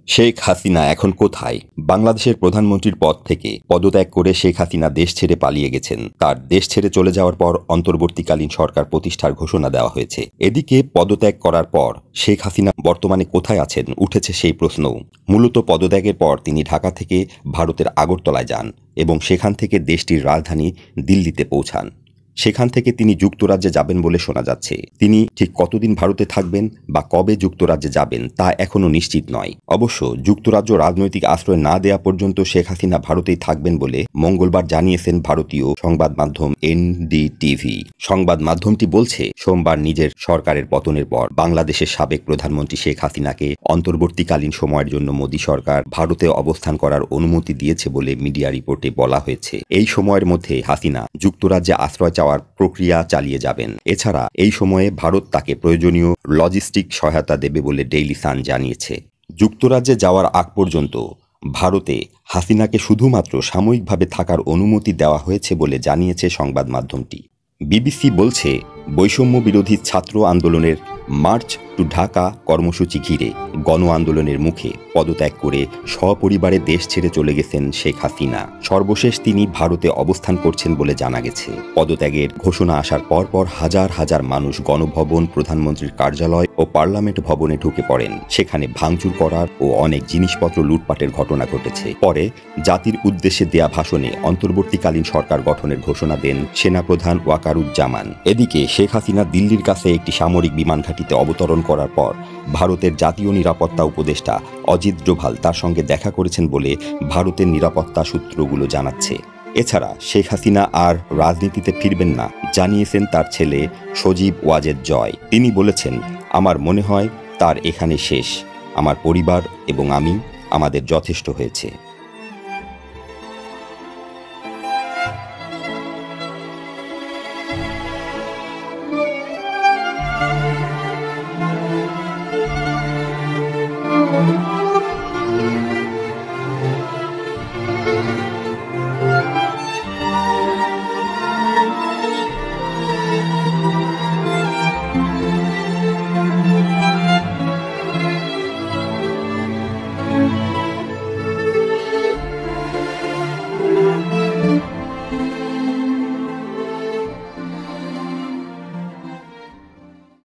শেখ হাসিনা এখন কোথায়? বাংলাদেশের প্রধানমন্ত্রীর পদ থেকে পদত্যাগ করে শেখ হাসিনা দেশ ছেড়ে পালিয়ে গেছেন। তার দেশ ছেড়ে চলে যাওয়ার পর অন্তর্বর্তীকালীন সরকার প্রতিষ্ঠার ঘোষণা দেওয়া হয়েছে। এদিকে পদত্যাগ করার পর শেখ হাসিনা বর্তমানে কোথায় আছেন উঠেছে সেই প্রশ্নও। মূলত পদত্যাগের পর তিনি ঢাকা থেকে ভারতের আগরতলায় যান এবং সেখান থেকে দেশটির রাজধানী দিল্লিতে পৌঁছান। সেখান থেকে তিনি যুক্তরাজ্যে যাবেন বলে শোনা যাচ্ছে। তিনি ঠিক কতদিন ভারতে থাকবেন বা কবে যুক্তরাজ্যে যাবেন তা এখনও নিশ্চিত নয়। অবশ্য যুক্তরাজ্য রাজনৈতিক আশ্রয় না দেয়া পর্যন্ত শেখ হাসিনা ভারতেই থাকবেন বলে মঙ্গলবার জানিয়েছেন ভারতীয় সংবাদ মাধ্যম এনডিটিভি। সংবাদ মাধ্যমটি বলছে, সোমবার নিজের সরকারের পতনের পর বাংলাদেশের সাবেক প্রধানমন্ত্রী শেখ হাসিনাকে অন্তর্বর্তীকালীন সময়ের জন্য মোদী সরকার ভারতে অবস্থান করার অনুমতি দিয়েছে বলে মিডিয়া রিপোর্টে বলা হয়েছে। এই সময়ের মধ্যে হাসিনা যুক্তরাজ্যে আশ্রয় চাওয়ার প্রক্রিয়া চালিয়ে যাবেন। এছাড়া এই সময়ে ভারত তাকে প্রয়োজনীয় লজিস্টিক সহায়তা দেবে বলে ডেইলি সান জানিয়েছে। যুক্তরাজ্যে যাওয়ার আগ পর্যন্ত ভারতে হাসিনাকে শুধুমাত্র সাময়িকভাবে থাকার অনুমতি দেওয়া হয়েছে বলে জানিয়েছে সংবাদ মাধ্যমটি। বিবিসি বলছে, বৈষম্য বিরোধী ছাত্র আন্দোলনের মার্চ টু ঢাকা কর্মসূচি ঘিরে গণ আন্দোলনের মুখে পদত্যাগ করে সপরিবারে দেশ ছেড়ে চলে গেছেন শেখ হাসিনা। সর্বশেষ তিনি ভারতে অবস্থান করছেন বলে জানা গেছে। পদত্যাগের ঘোষণা আসার পরপর হাজার হাজার মানুষ গণভবন, প্রধানমন্ত্রীর কার্যালয় ও পার্লামেন্ট ভবনে ঢুকে পড়েন। সেখানে ভাঙচুর করার ও অনেক জিনিসপত্র লুটপাটের ঘটনা ঘটেছে। পরে জাতির উদ্দেশ্যে দেয়া ভাষণে অন্তর্বর্তীকালীন সরকার গঠনের ঘোষণা দেন সেনাপ্রধান ওয়াকারুজ্জামান। এদিকে শেখ হাসিনা দিল্লির কাছে একটি সামরিক বিমান ঘাঁটিতে অবতরণ করার পর ভারতের জাতীয় নিরাপত্তা উপদেষ্টা অজিত ডোভাল তার সঙ্গে দেখা করেছেন বলে ভারতের নিরাপত্তা সূত্রগুলো জানাচ্ছে। এছাড়া শেখ হাসিনা আর রাজনীতিতে ফিরবেন না জানিয়েছেন তার ছেলে সজীব ওয়াজেদ জয়। তিনি বলেছেন, আমার মনে হয় তার এখানে শেষ। আমার পরিবার এবং আমাদের যথেষ্ট হয়েছে।